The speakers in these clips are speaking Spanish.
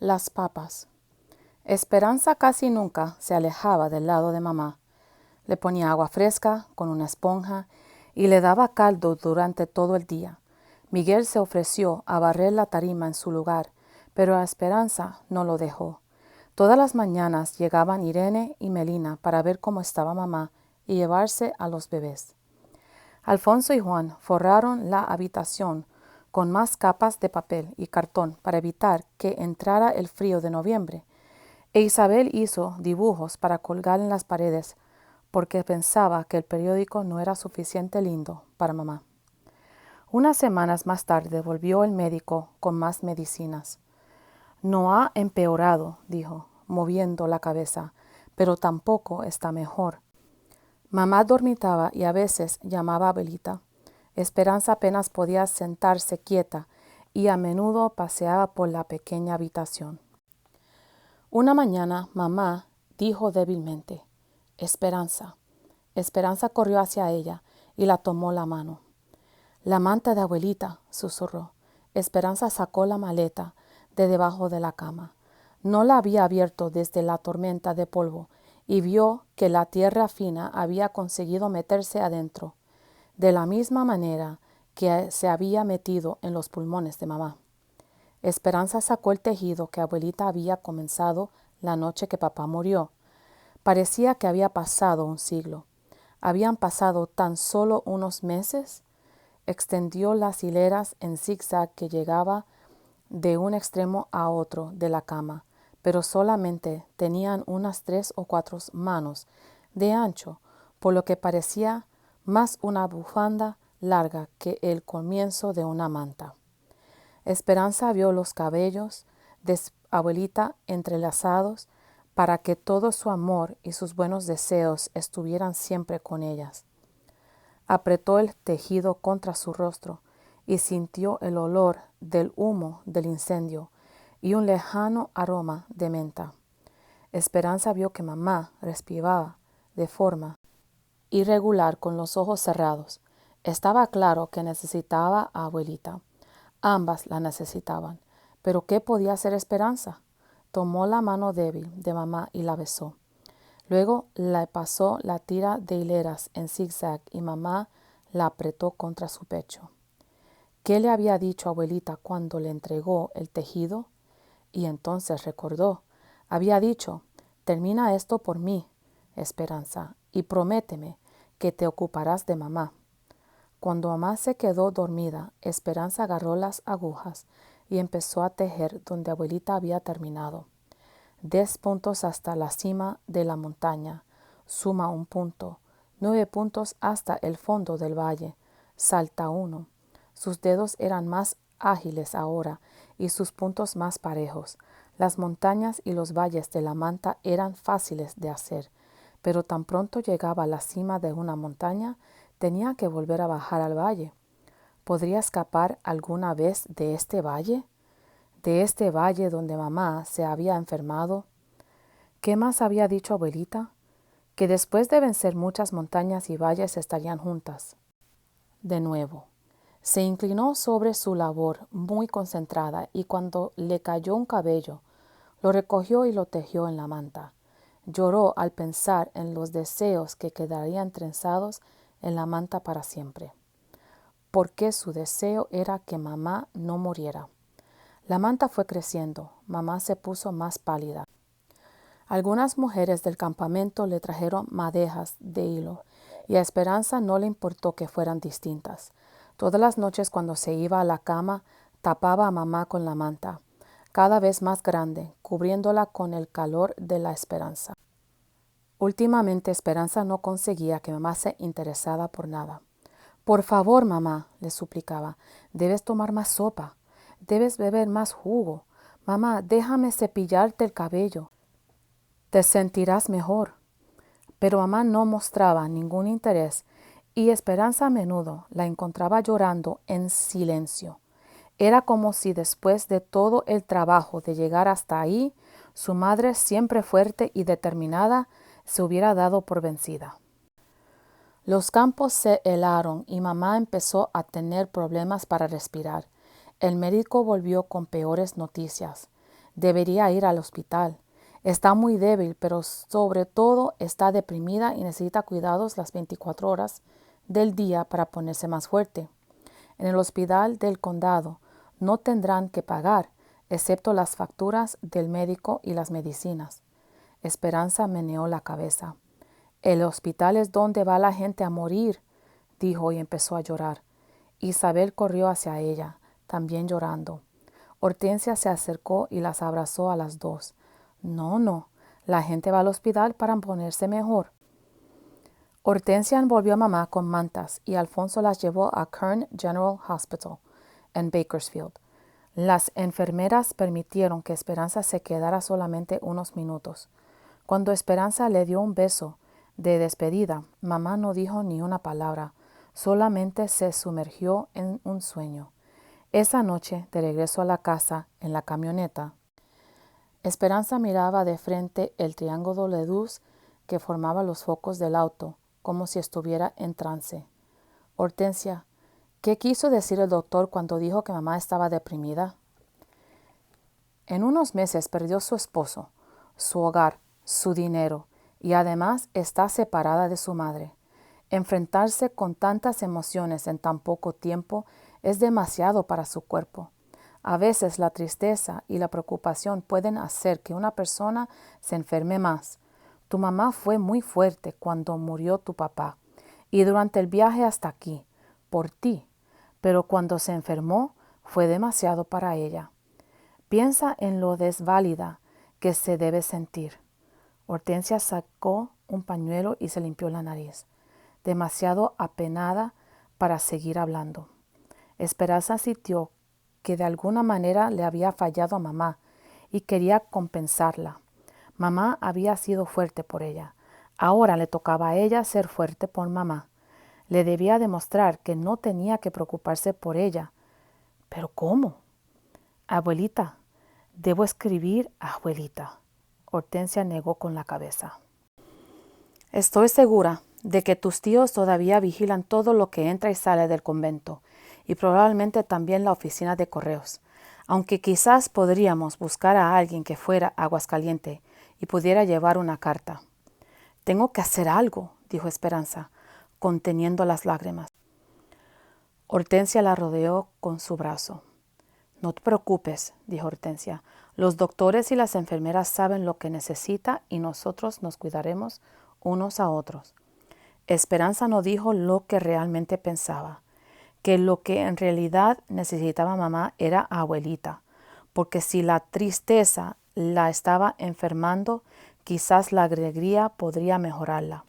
Las papas. Esperanza casi nunca se alejaba del lado de mamá. Le ponía agua fresca con una esponja y le daba caldo durante todo el día. Miguel se ofreció a barrer la tarima en su lugar, pero a Esperanza no lo dejó. Todas las mañanas llegaban Irene y Melina para ver cómo estaba mamá y llevarse a los bebés. Alfonso y Juan forraron la habitación con más capas de papel y cartón para evitar que entrara el frío de noviembre, e Isabel hizo dibujos para colgar en las paredes porque pensaba que el periódico no era suficiente lindo para mamá. Unas semanas más tarde volvió el médico con más medicinas. No ha empeorado, dijo, moviendo la cabeza, pero tampoco está mejor. Mamá dormitaba y a veces llamaba a Abelita. Esperanza apenas podía sentarse quieta y a menudo paseaba por la pequeña habitación. Una mañana mamá dijo débilmente, Esperanza. Esperanza corrió hacia ella y la tomó la mano. La manta de abuelita, susurró. Esperanza sacó la maleta de debajo de la cama. No la había abierto desde la tormenta de polvo y vio que la tierra fina había conseguido meterse adentro, de la misma manera que se había metido en los pulmones de mamá. Esperanza sacó el tejido que abuelita había comenzado la noche que papá murió. Parecía que había pasado un siglo. Habían pasado tan solo unos meses. Extendió las hileras en zigzag que llegaba de un extremo a otro de la cama, pero solamente tenían unas 3 o 4 manos de ancho, por lo que parecía más una bufanda larga que el comienzo de una manta. Esperanza vio los cabellos de abuelita entrelazados para que todo su amor y sus buenos deseos estuvieran siempre con ellas. Apretó el tejido contra su rostro y sintió el olor del humo del incendio y un lejano aroma de menta. Esperanza vio que mamá respiraba de forma irregular con los ojos cerrados. Estaba claro que necesitaba a abuelita. Ambas la necesitaban. ¿Pero qué podía hacer Esperanza? Tomó la mano débil de mamá y la besó. Luego le pasó la tira de hileras en zigzag y mamá la apretó contra su pecho. ¿Qué le había dicho abuelita cuando le entregó el tejido? Y entonces recordó. Había dicho, termina esto por mí, Esperanza, y prométeme que te ocuparás de mamá. Cuando mamá se quedó dormida, Esperanza agarró las agujas y empezó a tejer donde abuelita había terminado. 10 puntos hasta la cima de la montaña, suma 1 punto, 9 puntos hasta el fondo del valle, salta 1. Sus dedos eran más ágiles ahora y sus puntos más parejos. Las montañas y los valles de la manta eran fáciles de hacer, pero tan pronto llegaba a la cima de una montaña, tenía que volver a bajar al valle. ¿Podría escapar alguna vez de este valle? ¿De este valle donde mamá se había enfermado? ¿Qué más había dicho abuelita? Que después de vencer muchas montañas y valles estarían juntas. De nuevo. Se inclinó sobre su labor muy concentrada y cuando le cayó un cabello, lo recogió y lo tejió en la manta. Lloró al pensar en los deseos que quedarían trenzados en la manta para siempre, porque su deseo era que mamá no muriera. La manta fue creciendo, mamá se puso más pálida. Algunas mujeres del campamento le trajeron madejas de hilo y a Esperanza no le importó que fueran distintas. Todas las noches cuando se iba a la cama tapaba a mamá con la manta, cada vez más grande, cubriéndola con el calor de la esperanza. Últimamente Esperanza no conseguía que mamá se interesara por nada. Por favor, mamá, le suplicaba, debes tomar más sopa, debes beber más jugo. Mamá, déjame cepillarte el cabello. Te sentirás mejor. Pero mamá no mostraba ningún interés y Esperanza a menudo la encontraba llorando en silencio. Era como si después de todo el trabajo de llegar hasta ahí, su madre, siempre fuerte y determinada, se hubiera dado por vencida. Los campos se helaron y mamá empezó a tener problemas para respirar. El médico volvió con peores noticias. Debería ir al hospital. Está muy débil, pero sobre todo está deprimida y necesita cuidados las 24 horas del día para ponerse más fuerte. En el hospital del condado no tendrán que pagar, excepto las facturas del médico y las medicinas. Esperanza meneó la cabeza. El hospital es donde va la gente a morir, dijo y empezó a llorar. Isabel corrió hacia ella, también llorando. Hortensia se acercó y las abrazó a las dos. No, no, la gente va al hospital para ponerse mejor. Hortensia envolvió a mamá con mantas y Alfonso las llevó a Kern General Hospital en Bakersfield. Las enfermeras permitieron que Esperanza se quedara solamente unos minutos. Cuando Esperanza le dio un beso de despedida, mamá no dijo ni una palabra, solamente se sumergió en un sueño. Esa noche, de regreso a la casa, en la camioneta, Esperanza miraba de frente el triángulo de luz que formaba los focos del auto, como si estuviera en trance. Hortensia, ¿qué quiso decir el doctor cuando dijo que mamá estaba deprimida? En unos meses perdió su esposo, su hogar, su dinero, y además está separada de su madre. Enfrentarse con tantas emociones en tan poco tiempo es demasiado para su cuerpo. A veces la tristeza y la preocupación pueden hacer que una persona se enferme más. Tu mamá fue muy fuerte cuando murió tu papá y durante el viaje hasta aquí, por ti, pero cuando se enfermó fue demasiado para ella. Piensa en lo desválida que se debe sentir. Hortensia sacó un pañuelo y se limpió la nariz, demasiado apenada para seguir hablando. Esperanza sintió que de alguna manera le había fallado a mamá y quería compensarla. Mamá había sido fuerte por ella. Ahora le tocaba a ella ser fuerte por mamá. Le debía demostrar que no tenía que preocuparse por ella. ¿Pero cómo? Abuelita, debo escribir a abuelita. Hortensia negó con la cabeza. Estoy segura de que tus tíos todavía vigilan todo lo que entra y sale del convento, y probablemente también la oficina de correos, aunque quizás podríamos buscar a alguien que fuera a Aguascalientes y pudiera llevar una carta. Tengo que hacer algo, dijo Esperanza, conteniendo las lágrimas. Hortensia la rodeó con su brazo. No te preocupes, dijo Hortensia. Los doctores y las enfermeras saben lo que necesita y nosotros nos cuidaremos unos a otros. Esperanza no dijo lo que realmente pensaba, que lo que en realidad necesitaba mamá era abuelita, porque si la tristeza la estaba enfermando, quizás la alegría podría mejorarla.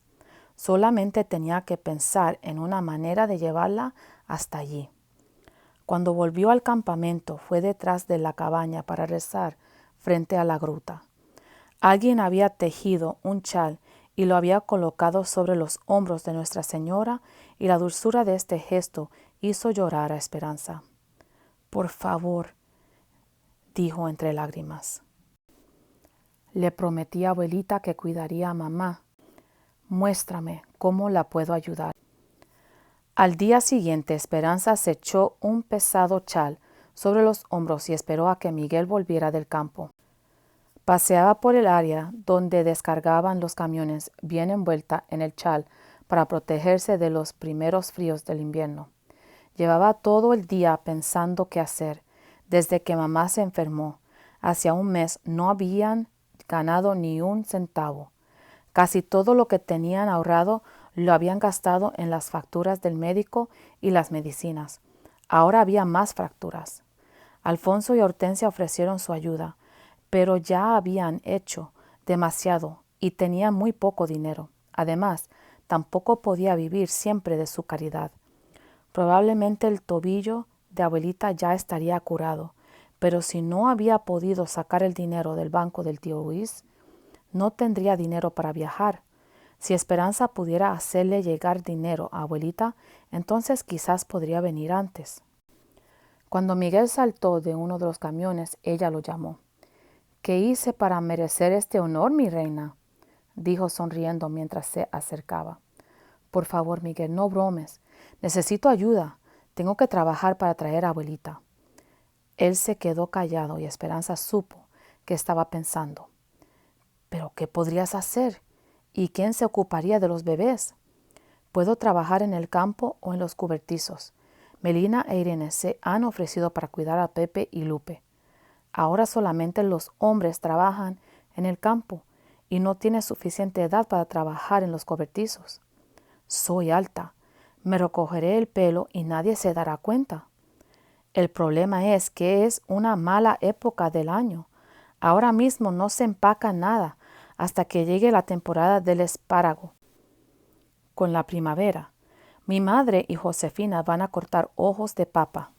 Solamente tenía que pensar en una manera de llevarla hasta allí. Cuando volvió al campamento, fue detrás de la cabaña para rezar frente a la gruta. Alguien había tejido un chal y lo había colocado sobre los hombros de Nuestra Señora, y la dulzura de este gesto hizo llorar a Esperanza. Por favor, dijo entre lágrimas. Le prometí a abuelita que cuidaría a mamá. Muéstrame cómo la puedo ayudar. Al día siguiente, Esperanza se echó un pesado chal sobre los hombros y esperó a que Miguel volviera del campo. Paseaba por el área donde descargaban los camiones, bien envuelta en el chal para protegerse de los primeros fríos del invierno. Llevaba todo el día pensando qué hacer. Desde que mamá se enfermó, hacia un mes, no habían ganado ni un centavo. Casi todo lo que tenían ahorrado lo habían gastado en las facturas del médico y las medicinas. Ahora había más facturas. Alfonso y Hortensia ofrecieron su ayuda, pero ya habían hecho demasiado y tenían muy poco dinero. Además, tampoco podía vivir siempre de su caridad. Probablemente el tobillo de abuelita ya estaría curado, pero si no había podido sacar el dinero del banco del tío Luis, no tendría dinero para viajar. Si Esperanza pudiera hacerle llegar dinero a abuelita, entonces quizás podría venir antes. Cuando Miguel saltó de uno de los camiones, ella lo llamó. ¿Qué hice para merecer este honor, mi reina?, dijo sonriendo mientras se acercaba. Por favor, Miguel, no bromes. Necesito ayuda. Tengo que trabajar para traer a abuelita. Él se quedó callado y Esperanza supo que estaba pensando. ¿Pero qué podrías hacer? ¿Y quién se ocuparía de los bebés? Puedo trabajar en el campo o en los cobertizos. Melina e Irene se han ofrecido para cuidar a Pepe y Lupe. Ahora solamente los hombres trabajan en el campo y no tienen suficiente edad para trabajar en los cobertizos. Soy alta, me recogeré el pelo y nadie se dará cuenta. El problema es que es una mala época del año. Ahora mismo no se empaca nada hasta que llegue la temporada del espárrago. Con la primavera, mi madre y Josefina van a cortar ojos de papa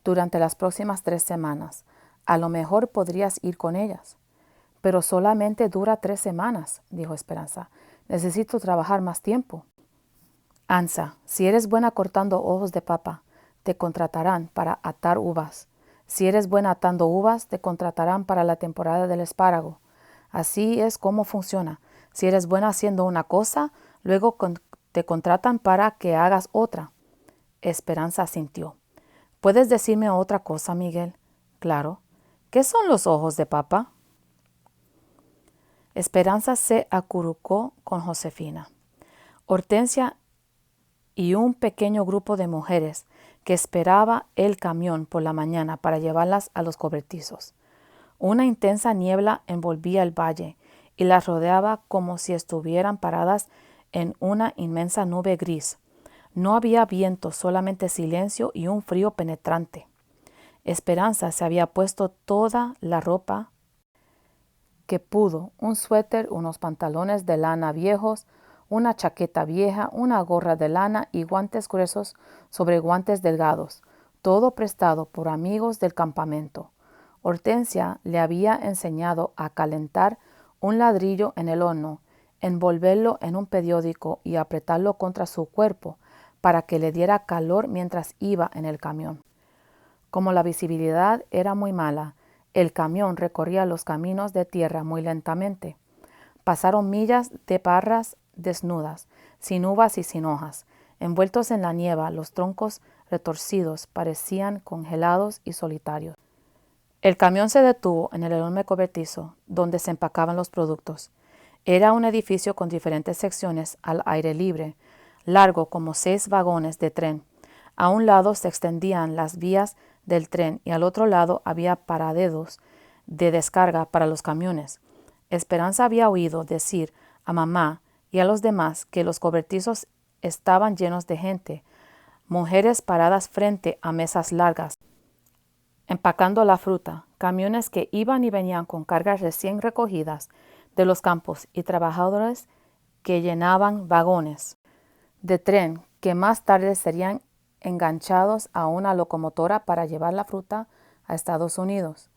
durante las próximas 3 semanas. A lo mejor podrías ir con ellas. Pero solamente dura 3 semanas, dijo Esperanza. Necesito trabajar más tiempo. Ansa, si eres buena cortando ojos de papa, te contratarán para atar uvas. Si eres buena atando uvas, te contratarán para la temporada del espárrago. Así es como funciona. Si eres buena haciendo una cosa, luego te contratan para que hagas otra. Esperanza asintió. ¿Puedes decirme otra cosa, Miguel? Claro. ¿Qué son los ojos de papa? Esperanza se acurrucó con Josefina, Hortensia y un pequeño grupo de mujeres que esperaba el camión por la mañana para llevarlas a los cobertizos. Una intensa niebla envolvía el valle y las rodeaba como si estuvieran paradas en una inmensa nube gris. No había viento, solamente silencio y un frío penetrante. Esperanza se había puesto toda la ropa que pudo, un suéter, unos pantalones de lana viejos, una chaqueta vieja, una gorra de lana y guantes gruesos sobre guantes delgados, todo prestado por amigos del campamento. Hortensia le había enseñado a calentar un ladrillo en el horno, envolverlo en un periódico y apretarlo contra su cuerpo para que le diera calor mientras iba en el camión. Como la visibilidad era muy mala, el camión recorría los caminos de tierra muy lentamente. Pasaron millas de parras desnudas, sin uvas y sin hojas. Envueltos en la nieva, los troncos retorcidos parecían congelados y solitarios. El camión se detuvo en el enorme cobertizo donde se empacaban los productos. Era un edificio con diferentes secciones al aire libre, largo como 6 vagones de tren. A un lado se extendían las vías del tren y al otro lado había paraderos de descarga para los camiones. Esperanza había oído decir a mamá y a los demás que los cobertizos estaban llenos de gente, mujeres paradas frente a mesas largas, empacando la fruta, camiones que iban y venían con cargas recién recogidas de los campos y trabajadores que llenaban vagones de tren que más tarde serían enganchados a una locomotora para llevar la fruta a Estados Unidos.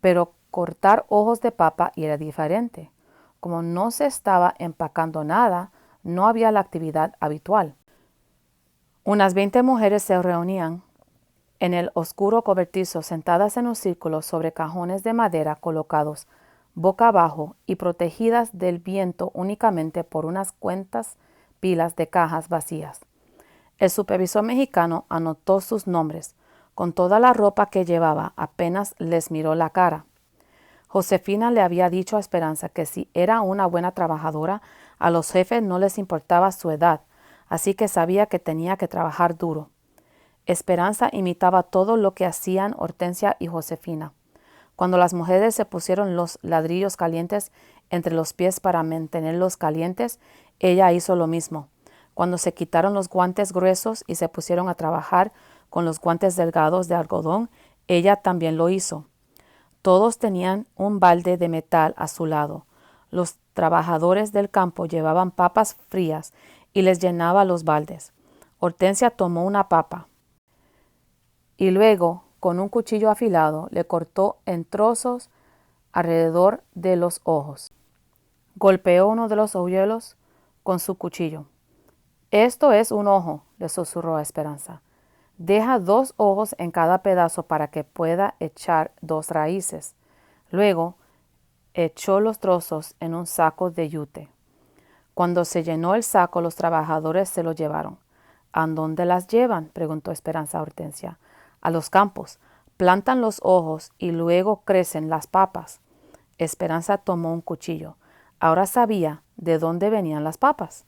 Pero cortar ojos de papa era diferente. Como no se estaba empacando nada, no había la actividad habitual. Unas 20 mujeres se reunían en el oscuro cobertizo sentadas en un círculo sobre cajones de madera colocados boca abajo y protegidas del viento únicamente por unas cuantas pilas de cajas vacías. El supervisor mexicano anotó sus nombres. Con toda la ropa que llevaba, apenas les miró la cara. Josefina le había dicho a Esperanza que si era una buena trabajadora, a los jefes no les importaba su edad, así que sabía que tenía que trabajar duro. Esperanza imitaba todo lo que hacían Hortensia y Josefina. Cuando las mujeres se pusieron los ladrillos calientes entre los pies para mantenerlos calientes, ella hizo lo mismo. Cuando se quitaron los guantes gruesos y se pusieron a trabajar con los guantes delgados de algodón, ella también lo hizo. Todos tenían un balde de metal a su lado. Los trabajadores del campo llevaban papas frías y les llenaba los baldes. Hortensia tomó una papa y luego, con un cuchillo afilado, le cortó en trozos alrededor de los ojos. Golpeó uno de los hoyuelos con su cuchillo. «Esto es un ojo», le susurró a Esperanza. «Deja 2 ojos en cada pedazo para que pueda echar 2 raíces». Luego echó los trozos en un saco de yute. Cuando se llenó el saco, los trabajadores se lo llevaron. «¿A dónde las llevan?», preguntó Esperanza a Hortensia. «A los campos, plantan los ojos y luego crecen las papas. Esperanza tomó un cuchillo. Ahora sabía de dónde venían las papas.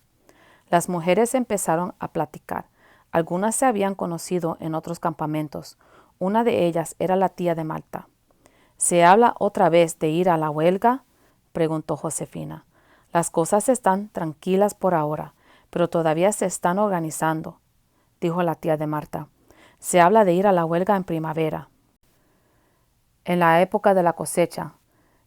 Las mujeres empezaron a platicar. Algunas se habían conocido en otros campamentos. Una de ellas era la tía de Marta. ¿Se habla otra vez de ir a la huelga?, preguntó Josefina. Las cosas están tranquilas por ahora, pero todavía se están organizando, dijo la tía de Marta. Se habla de ir a la huelga en primavera, en la época de la cosecha.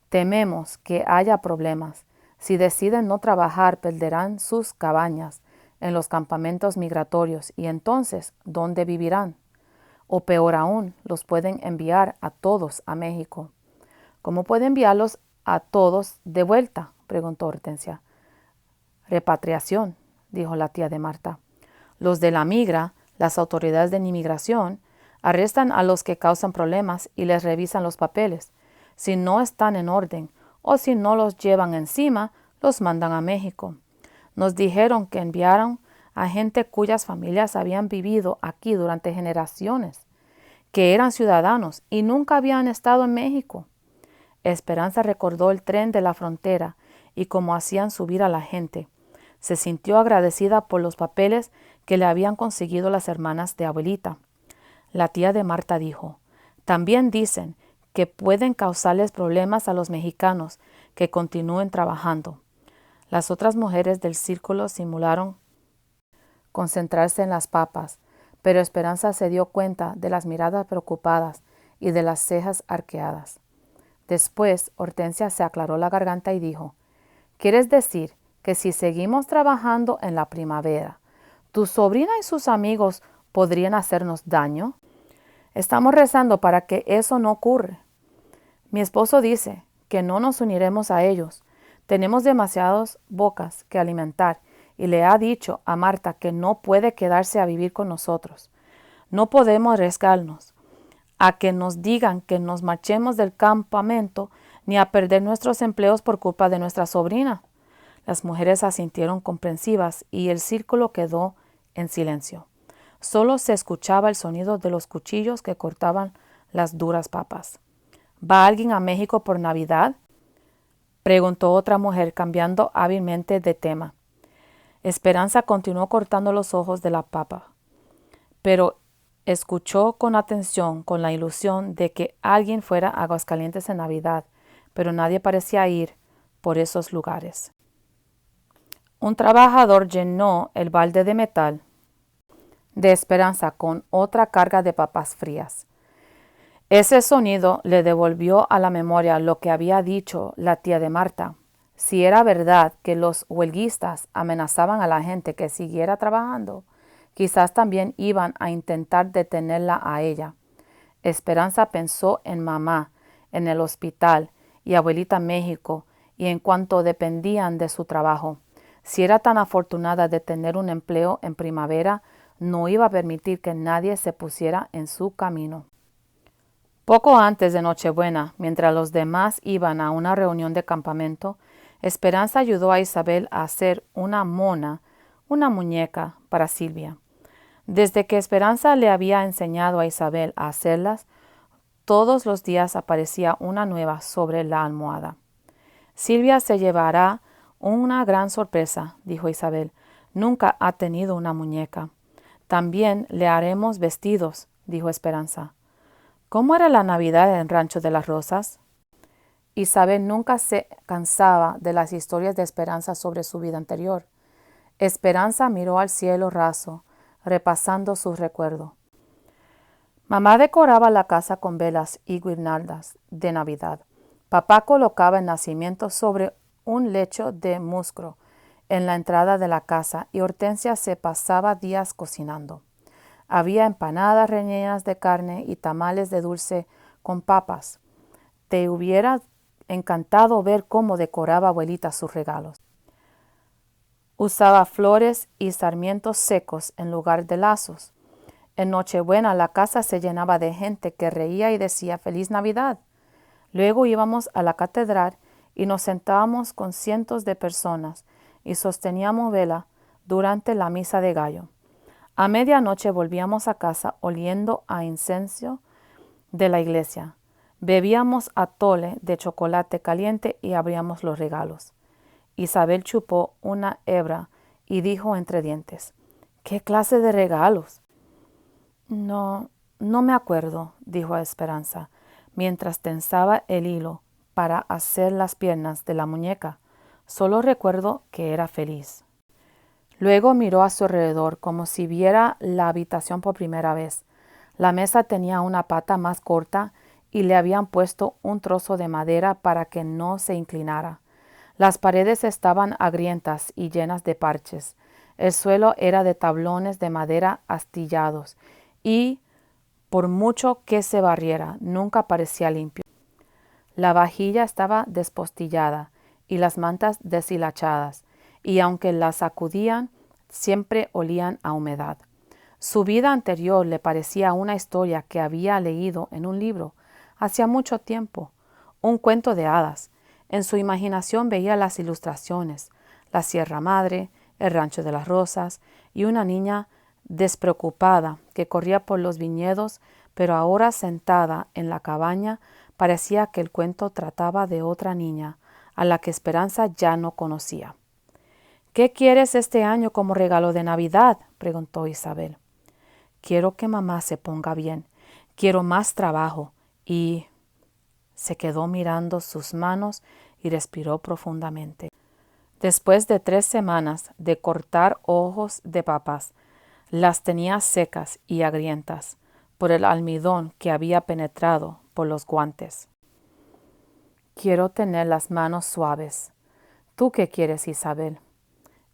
Tememos que haya problemas. Si deciden no trabajar, perderán sus cabañas en los campamentos migratorios y entonces, ¿dónde vivirán? O peor aún, los pueden enviar a todos a México. ¿Cómo puede enviarlos a todos de vuelta?, preguntó Hortensia. Repatriación, dijo la tía de Marta. Los de la migra, las autoridades de inmigración, arrestan a los que causan problemas y les revisan los papeles. Si no están en orden o si no los llevan encima, los mandan a México. Nos dijeron que enviaron a gente cuyas familias habían vivido aquí durante generaciones, que eran ciudadanos y nunca habían estado en México. Esperanza recordó el tren de la frontera y cómo hacían subir a la gente. Se sintió agradecida por los papeles que le habían conseguido las hermanas de abuelita. La tía de Marta dijo, también dicen que pueden causarles problemas a los mexicanos que continúen trabajando. Las otras mujeres del círculo simularon concentrarse en las papas, pero Esperanza se dio cuenta de las miradas preocupadas y de las cejas arqueadas. Después, Hortensia se aclaró la garganta y dijo, ¿quieres decir que si seguimos trabajando en la primavera, tu sobrina y sus amigos podrían hacernos daño? Estamos rezando para que eso no ocurra. Mi esposo dice que no nos uniremos a ellos. Tenemos demasiadas bocas que alimentar y le ha dicho a Marta que no puede quedarse a vivir con nosotros. No podemos arriesgarnos a que nos digan que nos marchemos del campamento ni a perder nuestros empleos por culpa de nuestra sobrina. Las mujeres asintieron comprensivas y el círculo quedó en silencio. Solo se escuchaba el sonido de los cuchillos que cortaban las duras papas. ¿Va alguien a México por Navidad?, preguntó otra mujer, cambiando hábilmente de tema. Esperanza continuó cortando los ojos de la papa, pero escuchó con atención, con la ilusión de que alguien fuera a Aguascalientes en Navidad, pero nadie parecía ir por esos lugares. Un trabajador llenó el balde de metal de Esperanza con otra carga de papas frías. Ese sonido le devolvió a la memoria lo que había dicho la tía de Marta. Si era verdad que los huelguistas amenazaban a la gente que siguiera trabajando, quizás también iban a intentar detenerla a ella. Esperanza pensó en mamá, en el hospital y abuelita en México, y en cuanto dependían de su trabajo. Si era tan afortunada de tener un empleo en primavera, no iba a permitir que nadie se pusiera en su camino. Poco antes de Nochebuena, mientras los demás iban a una reunión de campamento, Esperanza ayudó a Isabel a hacer una mona, una muñeca, para Silvia. Desde que Esperanza le había enseñado a Isabel a hacerlas, todos los días aparecía una nueva sobre la almohada. Silvia se llevará una gran sorpresa, dijo Isabel. Nunca ha tenido una muñeca. También le haremos vestidos, dijo Esperanza. ¿Cómo era la Navidad en Rancho de las Rosas? Isabel nunca se cansaba de las historias de Esperanza sobre su vida anterior. Esperanza miró al cielo raso, repasando sus recuerdos. Mamá decoraba la casa con velas y guirnaldas de Navidad. Papá colocaba el nacimiento sobre un lecho de musgo en la entrada de la casa y Hortensia se pasaba días cocinando. Había empanadas rellenas de carne y tamales de dulce con papas. Te hubiera encantado ver cómo decoraba abuelita sus regalos. Usaba flores y sarmientos secos en lugar de lazos. En Nochebuena la casa se llenaba de gente que reía y decía «Feliz Navidad». Luego íbamos a la catedral y nos sentábamos con cientos de personas y sosteníamos vela durante la misa de gallo. A medianoche volvíamos a casa oliendo a incienso de la iglesia. Bebíamos atole de chocolate caliente y abríamos los regalos. Isabel chupó una hebra y dijo entre dientes: ¿Qué clase de regalos? No me acuerdo, dijo Esperanza, mientras tensaba el hilo para hacer las piernas de la muñeca. Solo recuerdo que era feliz. Luego miró a su alrededor como si viera la habitación por primera vez. La mesa tenía una pata más corta y le habían puesto un trozo de madera para que no se inclinara. Las paredes estaban agrientas y llenas de parches. El suelo era de tablones de madera astillados y, por mucho que se barriera, nunca parecía limpio. La vajilla estaba despostillada y las mantas deshilachadas, y aunque las sacudían, siempre olían a humedad. Su vida anterior le parecía una historia que había leído en un libro hacía mucho tiempo, un cuento de hadas. En su imaginación veía las ilustraciones, la Sierra Madre, el Rancho de las Rosas y una niña despreocupada que corría por los viñedos, pero ahora sentada en la cabaña parecía que el cuento trataba de otra niña, a la que Esperanza ya no conocía. ¿Qué quieres este año como regalo de Navidad?, preguntó Isabel. Quiero que mamá se ponga bien, quiero más trabajo y... Se quedó mirando sus manos y respiró profundamente. Después de 3 semanas de cortar ojos de papas, las tenía secas y agrientas por el almidón que había penetrado por los guantes. Quiero tener las manos suaves. ¿Tú qué quieres, Isabel?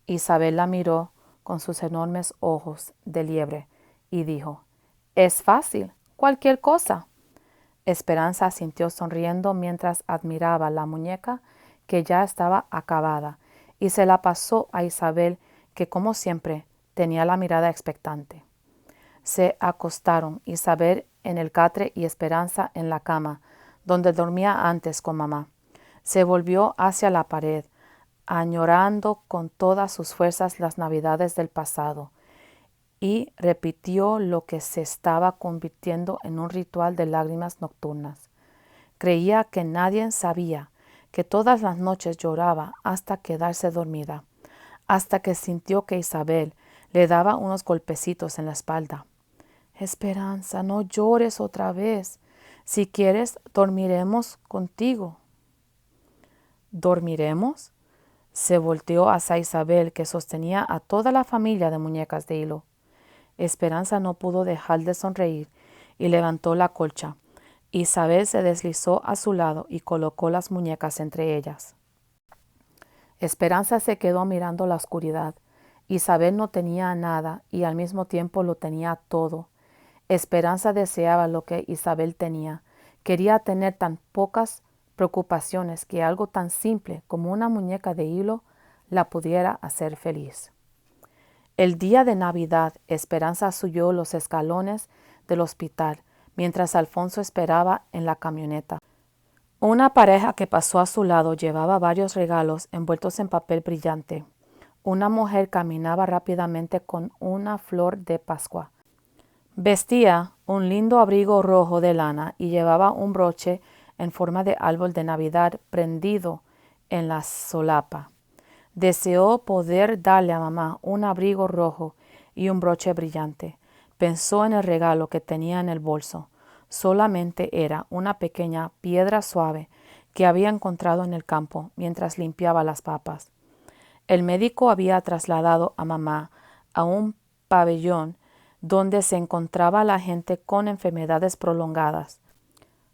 Isabel la miró con sus enormes ojos de liebre y dijo: Es fácil, cualquier cosa. Esperanza asintió sonriendo mientras admiraba la muñeca que ya estaba acabada y se la pasó a Isabel, que como siempre tenía la mirada expectante. Se acostaron, Isabel en el catre y Esperanza en la cama, donde dormía antes con mamá. Se volvió hacia la pared, añorando con todas sus fuerzas las navidades del pasado, y repitió lo que se estaba convirtiendo en un ritual de lágrimas nocturnas. Creía que nadie sabía que todas las noches lloraba hasta quedarse dormida, hasta que sintió que Isabel le daba unos golpecitos en la espalda. Esperanza, no llores otra vez. Si quieres, dormiremos contigo. ¿Dormiremos? Se volteó hacia Isabel, que sostenía a toda la familia de muñecas de hilo. Esperanza no pudo dejar de sonreír y levantó la colcha. Isabel se deslizó a su lado y colocó las muñecas entre ellas. Esperanza se quedó mirando la oscuridad. Isabel no tenía nada y al mismo tiempo lo tenía todo. Esperanza deseaba lo que Isabel tenía. Quería tener tan pocas preocupaciones que algo tan simple como una muñeca de hilo la pudiera hacer feliz. El día de Navidad, Esperanza subió los escalones del hospital mientras Alfonso esperaba en la camioneta. Una pareja que pasó a su lado llevaba varios regalos envueltos en papel brillante. Una mujer caminaba rápidamente con una flor de Pascua. Vestía un lindo abrigo rojo de lana y llevaba un broche en forma de árbol de Navidad prendido en la solapa. Deseó poder darle a mamá un abrigo rojo y un broche brillante. Pensó en el regalo que tenía en el bolso. Solamente era una pequeña piedra suave que había encontrado en el campo mientras limpiaba las papas. El médico había trasladado a mamá a un pabellón donde se encontraba la gente con enfermedades prolongadas.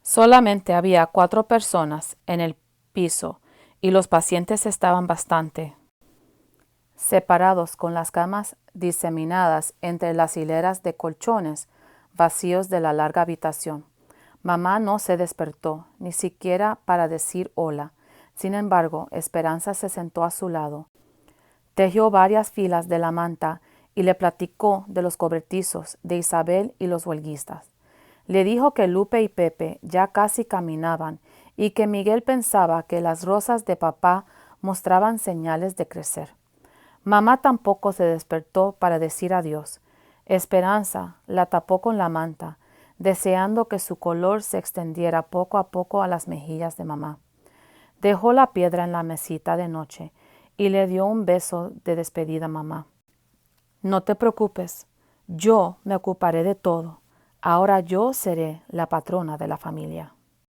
Solamente había 4 personas en el piso y los pacientes estaban bastante separados, con las camas diseminadas entre las hileras de colchones vacíos de la larga habitación. Mamá no se despertó, ni siquiera para decir hola. Sin embargo, Esperanza se sentó a su lado. Tejió varias filas de la manta y le platicó de los cobertizos de Isabel y los huelguistas. Le dijo que Lupe y Pepe ya casi caminaban y que Miguel pensaba que las rosas de papá mostraban señales de crecer. Mamá tampoco se despertó para decir adiós. Esperanza la tapó con la manta. deseando que su color se extendiera poco a poco a las mejillas de mamá. Dejó la piedra en la mesita de noche y le dio un beso de despedida a mamá. No te preocupes, yo me ocuparé de todo. Ahora yo seré la patrona de la familia.